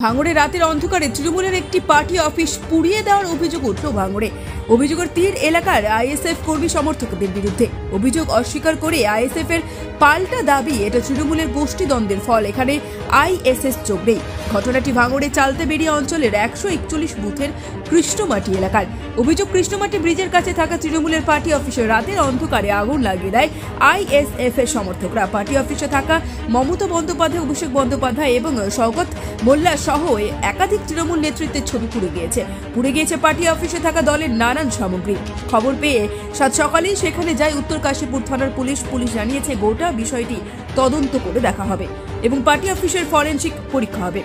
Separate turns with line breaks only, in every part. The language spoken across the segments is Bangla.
ভাঙড়ে রাতের অন্ধকারে তৃণমূলের একটি পার্টি অফিস পুড়িয়ে দেওয়ার অভিযোগ উঠল ভাঙড়ে। অভিযোগের তীর এলাকার আইএসএফ কর্মী সমর্থকদের বিরুদ্ধে। অভিযোগ অস্বীকার করে আইএসএফ এর পাল্টা দাবি এটা তৃণমূলের গোষ্ঠীদ্বন্দ্বের ফল, এখানে আইএসএস যোগ নেই। ঘটনাটি ভাঙড়ে চালতে বেরিয়া অঞ্চলের 141 বুথের কৃষ্ণমাটি এলাকার। অভিযোগ, কৃষ্ণমাটি ব্রিজের কাছে থাকা তৃণমূলের পার্টি অফিসে রাতের অন্ধকারে আগুন লাগিয়ে দেয় আইএসএফ এর সমর্থকরা। পার্টি অফিসে থাকা মমতা বন্দ্যোপাধ্যায়, অভিষেক বন্দ্যোপাধ্যায় এবং শওকত মোল্লা সহ একাধিক তৃণমূল নেতৃত্বের ছবি পুড়ে গিয়েছে পার্টি অফিসে থাকা দলের নানান সামগ্রী। খবর পেয়ে সাত সকালেই সেখানে যায় উত্তর কাশীপুর থানার পুলিশ। জানিয়েছে গোটা বিষয়টি তদন্ত করে দেখা হবে এবং পার্টি অফিসের ফরেনসিক পরীক্ষা হবে।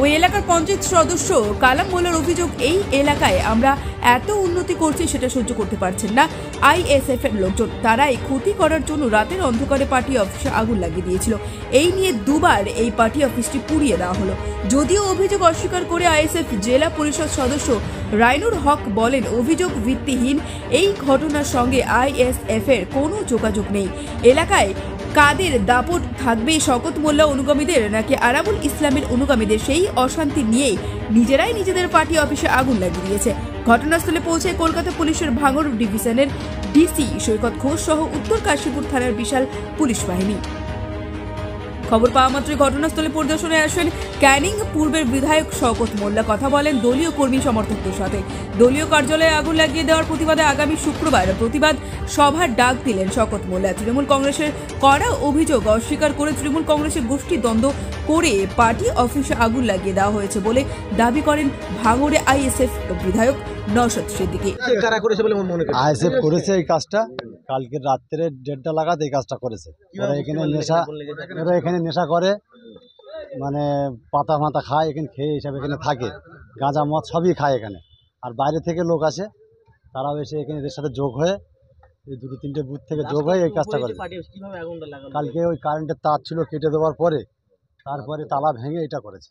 ওই এলাকার পঞ্চায়েত সদস্য কালাম মোল্লার অভিযোগ, এই এলাকায় আমরা এত উন্নতি করছি সেটা সহ্য করতে পারছেন না আইএসএফ এর লোকজন। তারাই ক্ষতি করার জন্য রাতের অন্ধকারে পার্টি অফিসে আগুন লাগিয়ে দিয়েছিল। এই নিয়ে দুবার এই পার্টি অফিসটি পুড়িয়ে দেওয়া হলো। যদিও অভিযোগ অস্বীকার করে আইএসএফ জেলা পরিষদ সদস্য রাইনুর হক বলেন, অভিযোগ ভিত্তিহীন। এই ঘটনার সঙ্গে আইএসএফ এর কোনো যোগাযোগ নেই। এলাকায় কাদের দাপট থাকবে, শওকত মোল্লা অনুগামীদের নাকি আরাবুল ইসলামের অনুগামীদের, সেই অশান্তি নিয়েই নিজেরাই নিজেদের পার্টি অফিসে আগুন লাগিয়ে দিয়েছে। ঘটনাস্থলে পৌঁছে কলকাতা পুলিশের ভাঙড় ডিভিশনের ডিসি সৈকত ঘোষ সহ উত্তর কাশীপুর থানার বিশাল পুলিশ বাহিনী। খবর পাওয়া মাত্রই ঘটনাস্থলে পরিদর্শনে আসেন ক্যানিং পূর্বের বিধায়ক শওকত মোল্লা। কথা বলেন দলীয় কর্মী সমর্থকদের সাথে। দলীয় কার্যালয়ে আগুন লাগিয়ে দেওয়ার প্রতিবাদে আগামী শুক্রবার প্রতিবাদ সভার ডাক দিলেন শওকত মোল্লা। তৃণমূল কংগ্রেসের কড়া অভিযোগ অস্বীকার করে তৃণমূল কংগ্রেসের গোষ্ঠী দ্বন্দ্ব করে পার্টি অফিসে আগুন লাগিয়ে দেওয়া হয়েছে বলে দাবি করেন ভাঙড়ে আইএসএফ বিধায়ক নওশাদ সিদ্দিকী।
আইএসএফ করেছে এই কাজটা, কালকে রাত্রে 1:30 নাগাদ এই কাজটা করেছে। ওরা এখানে নেশা করে, মানে পাতা মাথা খায়, এখানে খেয়ে হিসাবে এখানে থাকে, গাঁজা মদ সবই খায় এখানে। আর বাইরে থেকে লোক আসে, তারাও এসে এখানে এদের সাথে যোগ হয়ে এই 2-3টে বুথ থেকে যোগ হয়ে এই কাজটা করে। কালকে ওই কারেন্টের তার ছিল, কেটে দেওয়ার পরে তারপরে তালা ভেঙে এটা করেছে,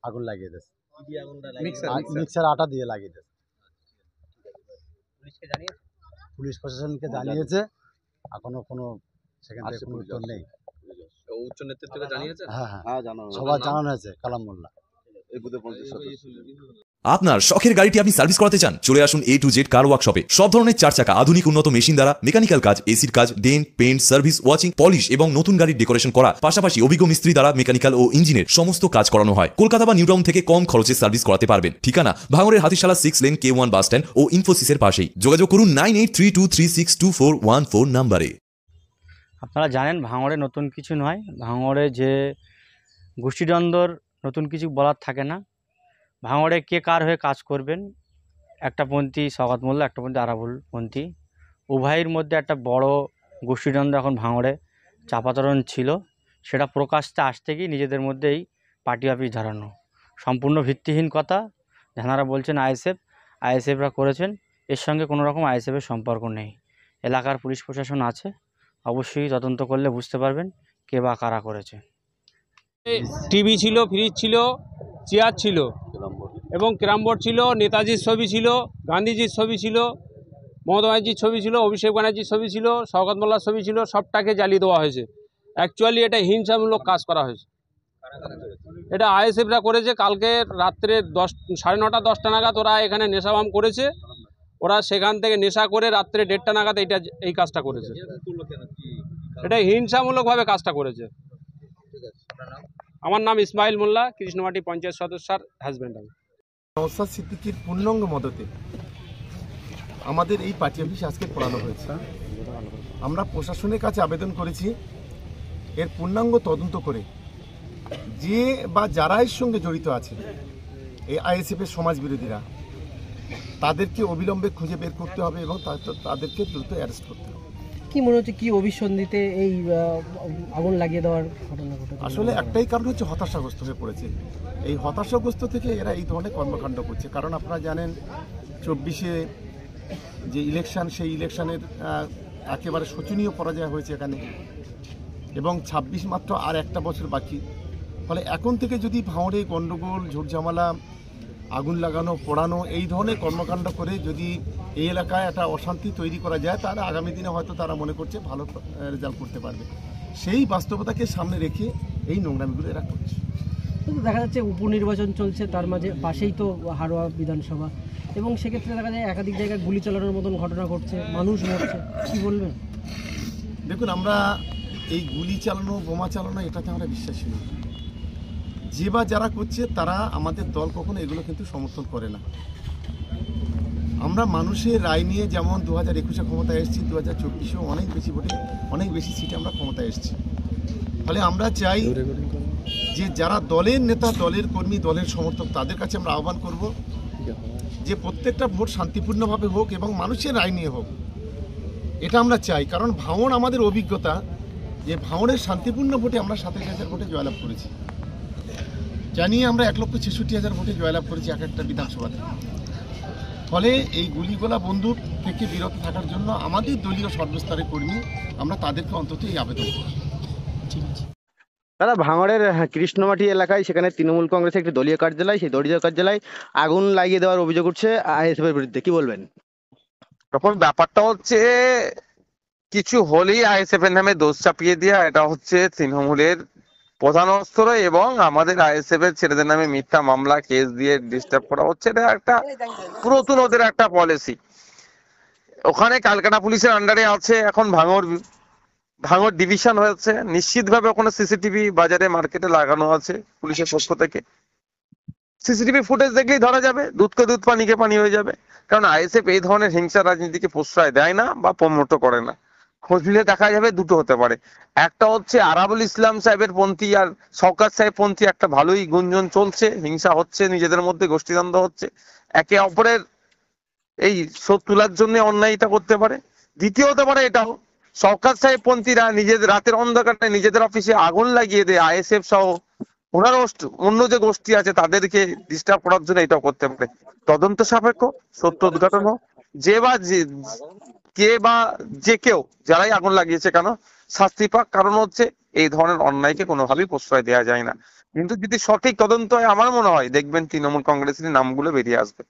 আগুন লাগিয়ে দিয়েছে। মিক্সার আটা দিয়ে লাগিয়ে দিয়েছে। পুলিশ প্রশাসনকে জানিয়েছে, এখনো কোনো সেখান থেকে কোনো উত্তর নেই।
উচ্চ নেতৃত্বকে জানিয়েছে?
হ্যাঁ, সবার জানানো হয়েছে। কালাম মোল্লা
আপনার শখের গাড়িটি আপনি সার্ভিস করাতে চান? চলে আসুন A to Z কার ওয়ার্কশপে। সব ধরনের 4 চাকা আধুনিক উন্নত মেশিন দ্বারা মেকানিক্যাল কাজ, এসির কাজ, dent, paint, service, washing, polish এবং নতুন গাড়ির ডেকোরেশন করা, পাশাপাশি অভিজ্ঞ মিস্ত্রি দ্বারা মেকানিক্যাল ও ইঞ্জিনের সমস্ত কাজ করানো হয়। কলকাতা বা নিউ টাউন থেকে কম খরচে সার্ভিস করাতে পারবেন। ঠিকানা ভাঙড়ের Hatishala 6 lane K1 bus stand ও ইনফোসিসের পাশেই। যোগাযোগ করুন 9832362414 নম্বরে।
আপনারা জানেন ভাঙড়ে নতুন কিছু নয়, ভাঙড়ে যে গোষ্ঠীদ্বন্দ্বর নতুন কিছু বলার থাকে না। ভাঙড়ে কে কার হয়ে কাজ করবেন, একটা পন্থী শওকত মোল্লা, একটা পন্থী আরাবুল পন্থী, উভয়ের মধ্যে একটা বড় গোষ্ঠীদ্বন্দ্ব এখন ভাঙড়ে চাপাতরণ ছিল। সেটা প্রকাশ্যে আসতে গিয়ে নিজেদের মধ্যেই পার্টি অফিস ধরানো সম্পূর্ণ ভিত্তিহীন কথা। যারা বলছেন আইএসএফরা করেছেন, এর সঙ্গে কোনো রকম আইএসএফের সম্পর্ক নেই। এলাকার পুলিশ প্রশাসন আছে, অবশ্যই তদন্ত করলে বুঝতে পারবেন কে বা কারা করেছে।
টিভি ছিল, ফ্রিজ ছিল, চেয়ার ছিল এবং ক্যারাম বোর্ড ছিল, নেতাজির ছবি ছিল, গান্ধীজির ছবি ছিল, মমতা ব্যানার্জির ছবি ছিল, অভিষেক ব্যানার্জির ছবি ছিল, শওকত মোল্লার ছবি ছিল, সবটাকে জ্বালিয়ে দেওয়া হয়েছে। অ্যাকচুয়ালি এটা হিংসামূলক কাজ করা হয়েছে। এটা আইএসএফরা করেছে। কালকে রাত্রে 9:30 10টা নাগাদ ওরা এখানে নেশাবাম করেছে। ওরা সেখান থেকে নেশা করে রাত্রে 1:30 নাগাদ এই কাজটা করেছে। এটা হিংসামূলকভাবে কাজটা করেছে। আমার নাম ইসমাইল মোল্লা, কৃষ্ণমাটি পঞ্চায়েত সদস্যর হাজব্যান্ড। আমি
নওশাদ সিদ্দিকীর পূর্ণাঙ্গ মদতে আমাদের এই পার্টি অফিস আজকে পড়ানো হয়েছে। আমরা প্রশাসনের কাছে আবেদন করেছি এর পূর্ণাঙ্গ তদন্ত করে যে বা যারা এর সঙ্গে জড়িত আছে, এই আইএসএফের সমাজ বিরোধীরা, তাদেরকে অবিলম্বে খুঁজে বের করতে হবে এবং তাদেরকে দ্রুত অ্যারেস্ট করতে হবে।
কি মনে হচ্ছে, কি অভিসন্ধিতে এই আগুন লাগিয়ে দেওয়ার ঘটনা ঘটেছে?
আসলে একটাই কারণ হচ্ছে হতাশাগ্রস্ত হয়ে পড়েছে। এই হতাশাগ্রস্ত থেকে এরা এই ধরনের কর্মকাণ্ড করছে। কারণ আপনারা জানেন 24-এ যে ইলেকশন, সেই ইলেকশনের একেবারে শোচনীয় পরাজয় হয়েছে এখানে, এবং 26 মাত্র আর একটা বছর বাকি। ফলে এখন থেকে যদি ভাঙড়ে গণ্ডগোল, ঝুটঝামেলা, আগুন লাগানো, পোড়ানো, এই ধরনের কর্মকাণ্ড করে যদি এই এলাকায় একটা অশান্তি তৈরি করা যায়, তাহলে আগামী দিনে হয়তো তারা মনে করছে ভালো রেজাল্ট করতে পারবে। সেই বাস্তবতাকে সামনে রেখে এই নোংরামিগুলো এরা করছে।
কিন্তু দেখা যাচ্ছে উপনির্বাচন চলছে, তার মাঝে পাশেই তো হারোয়া বিধানসভা, এবং সেক্ষেত্রে দেখা যায় একাধিক জায়গায় গুলি চালানোর মতন ঘটনা ঘটছে, মানুষ মরছে, কী বলবেন?
দেখুন, আমরা এই গুলি চালানো, বোমা চালানো এটাতে আমরা বিশ্বাসী নই। যে বা যারা করছে তারা আমাদের দল কখনো এগুলো কিন্তু সমর্থন করে না। আমরা মানুষের রায় নিয়ে যেমন 2021-এ ক্ষমতায় এসেছি, 2024-এও অনেক বেশি ভোটে অনেক বেশি সিটে আমরা ক্ষমতায় এসেছি। ফলে আমরা চাই যে যারা দলের নেতা, দলের কর্মী, দলের সমর্থক, তাদের কাছে আমরা আহ্বান করব যে প্রত্যেকটা ভোট শান্তিপূর্ণভাবে হোক এবং মানুষের রায় নিয়ে হোক, এটা আমরা চাই। কারণ ভাঙড় আমাদের অভিজ্ঞতা যে ভাঙড়ের শান্তিপূর্ণ ভোটে আমরা 27,000 ভোটে জয়লাভ করেছি, জানিয়ে আমরা 1,66,000 ভোটে জয়লাভ করেছি এক একটা বিধানসভাতে। ফলে এই গুলিগোলা বন্দুক থেকে বিরত থাকার জন্য আমাদের দলীয় সর্বস্তরের কর্মী, আমরা তাদেরকে অন্তত এই আবেদন করি।
ঠিক আছে
দাদা, ভাঙড়ের কৃষ্ণমাটি এলাকায় সেখানে তৃণমূল কংগ্রেসের একটি দলীয় কার্যালয়, সেই দলীয় কার্যালয়ে আগুন লাগিয়ে দেওয়ার অভিযোগ উঠছে আইএসএফ এর বিরুদ্ধে, কি বলবেন?
তখন ব্যাপারটা হচ্ছে কিছু হলেই আইএসএফ এর নামে দোষ চাপিয়ে দেওয়া, এটা হচ্ছে তৃণমূলের প্রধান অস্ত্র, এবং আমাদের আইএসএফ এর ছেলেদের নামে মিথ্যা মামলা কেস দিয়ে ডিস্টার্ব করা হচ্ছে। এটা একটা পুরাতন ওদের একটা পলিসি। ওখানে ক্যালকাটা পুলিশের আন্ডারে আছে, এখন ভাঙড় ডিভিশন হয়েছে। নিশ্চিতভাবে ওখানে সিসিটিভি বাজারে মার্কেটে লাগানো আছে পুলিশের পক্ষ থেকে। সিসিটিভি ফুটেজ দেখলেই ধরা যাবে, দুধকে দুধ পানিকে পানি হয়ে যাবে। কারণ আইএসএফ এই ধরনের হিংসা রাজনীতিকে প্রশ্রয় দেয় না বা প্রমোট করে না। খোঁজ নিলে দেখা যাবে দুটো হতে পারে, একটা হচ্ছে আরাবুল ইসলাম সাহেবের পন্থী আর শওকত সাহেব পন্থী একটা ভালোই গুঞ্জন চলছে, হিংসা হচ্ছে, নিজেদের মধ্যে গোষ্ঠীদ্বন্দ্ব হচ্ছে, একে অপরের এই শোধ তোলার জন্য অন্যায়টা করতে পারে। দ্বিতীয় হতে পারে এটাও, শওকত সাহেব পন্থীরা নিজেদের রাতের অন্ধকারে নিজেদের অফিসে আগুন লাগিয়ে দেয় আইএসএফ সহ ওনার অন্য যে গোষ্ঠী আছে তাদেরকে ডিস্টার্ব করার জন্য এটাও করতে পারে। তদন্ত সাপেক্ষ, সত্য উদ্ঘাটন হোক, কে বা যে কেউ যারাই আগুন লাগিয়েছে কেন শাস্তি পাক। কারণ হচ্ছে এই ধরনের অন্যায়কে কোনোভাবেই প্রশ্রয় দেওয়া যায় না। কিন্তু যদি সঠিক তদন্ত হয়, আমার মনে হয় দেখবেন তৃণমূল কংগ্রেসের নামগুলো বেরিয়ে আসবে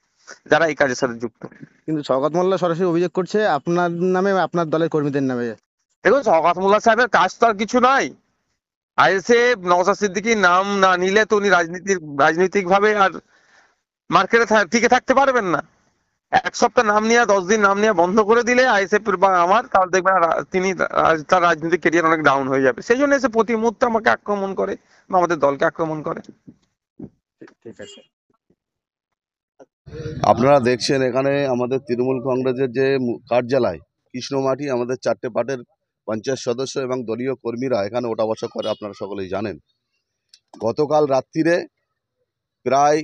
যারা এই কাজের সাথে যুক্ত।
কিন্তু শওকত মোল্লা সরাসরি অভিযোগ করছে আপনার নামে, আপনার দলের কর্মীদের নামে।
দেখুন, শওকত মোল্লা সাহেবের কাজ তো আর কিছু নাই। আইএসএফ নওশাদ সিদ্দিকীর নাম না নিলে তো উনি রাজনৈতিক ভাবে আর মার্কেটে টিকে থাকতে পারবেন না। এক সপ্তাহ নাম নিয়ে 10 দিন নাম নিয়ে বন্ধ করে দিলে আইএসএফ বা আমার, তাহলে দেখবেন তিনি তার রাজনৈতিক ক্যারিয়ার অনেক ডাউন হয়ে যাবে। সেই জন্য এসে প্রতি মুহূর্তে আমাকে আক্রমণ করে বা আমাদের দলকে আক্রমণ করে।
ঠিক আছে।
আপনারা দেখছেন এখানে আমাদের তৃণমূল কংগ্রেসের যে কার্যালয় কৃষ্ণমাটি, আমাদের 4টে পার্টের পঞ্চায়েত সদস্য এবং দলীয় কর্মীরা এখানে ওঠা বসা করে, আপনারা সকলেই জানেন। গতকাল রাত্রিরে প্রায়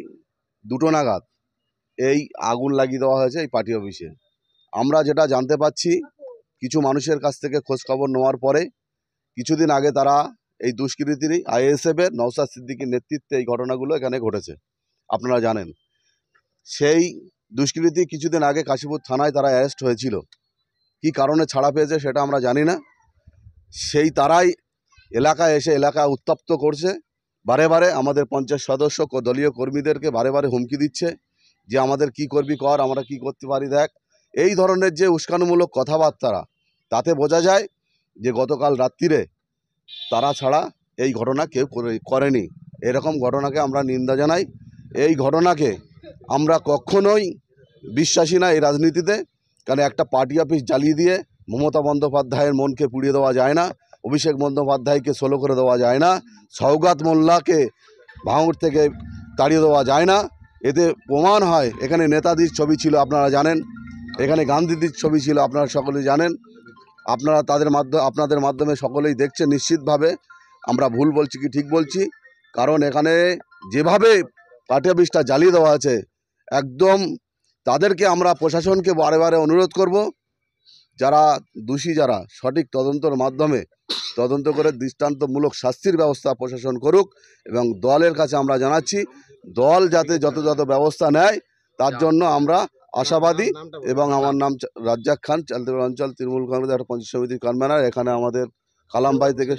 2টো নাগাদ এই আগুন লাগিয়ে দেওয়া হয়েছে এই পার্টি অফিসে। আমরা যেটা জানতে পাচ্ছি, কিছু মানুষের কাছ থেকে খোঁজ খবর নেওয়ার পরে কিছুদিন আগে তারা এই দুষ্কৃতির আইএসএফের নওশাদ সিদ্দিকীর নেতৃত্বে এই ঘটনাগুলো এখানে ঘটেছে, আপনারা জানেন। সেই দুষ্কৃতী কিছুদিন আগে কাশীপুর থানায় তারা অ্যারেস্ট হয়েছিল, কি কারণে ছাড়া পেয়েছে সেটা আমরা জানি না। সেই তারাই এলাকায় এসে এলাকা উত্তপ্ত করছে, বারে বারে আমাদের পঞ্চায়েত সদস্য দলীয় কর্মীদেরকে বারে বারে হুমকি দিচ্ছে যে আমাদের কি করবি কর, আমরা কি করতে পারি দেখ। এই ধরনের যে উস্কানিমূলক কথাবার্তা, তাতে বোঝা যায় যে গতকাল রাত্রিরে তারা ছাড়া এই ঘটনা কেউ করেনি। এরকম ঘটনাকে আমরা নিন্দা জানাই। এই ঘটনাকে আমরা কখনোই বিশ্বাসী না এই রাজনীতিতে। কারণ একটা পার্টি অফিস জ্বালিয়ে দিয়ে মমতা বন্দ্যোপাধ্যায়ের মনকে পুড়িয়ে দেওয়া যায় না, অভিষেক বন্দ্যোপাধ্যায়কে সোলো করে দেওয়া যায় না, শওকত মোল্লাকে ভাঙড় থেকে তাড়িয়ে দেওয়া যায় না। এতে প্রমাণ হয় এখানে নেতাজির ছবি ছিল, আপনারা জানেন, এখানে গান্ধীজির ছবি ছিল, আপনারা সকলেই জানেন। আপনারা আপনাদের মাধ্যমে সকলেই দেখছেন নিশ্চিতভাবে আমরা ভুল বলছি কি ঠিক বলছি। কারণ এখানে যেভাবে পার্টি অফিসটা জ্বালিয়ে দেওয়া আছে, একদম তাদেরকে আমরা প্রশাসনকে বারে বারে অনুরোধ করব, যারা দোষী, যারা সঠিক তদন্তের মাধ্যমে তদন্ত করে দৃষ্টান্তমূলক শাস্তির ব্যবস্থা প্রশাসন করুক। এবং দলের কাছে আমরা জানাচ্ছি, দল যাতে যত ব্যবস্থা নেয় তার জন্য আমরা আশাবাদী। এবং আমার নাম রাজ্জাক খান, চালতেপুর অঞ্চল তৃণমূল কংগ্রেস একটা পঞ্চায়েত সমিতির কনভেনার। এখানে আমাদের কালাম ভাই থেকে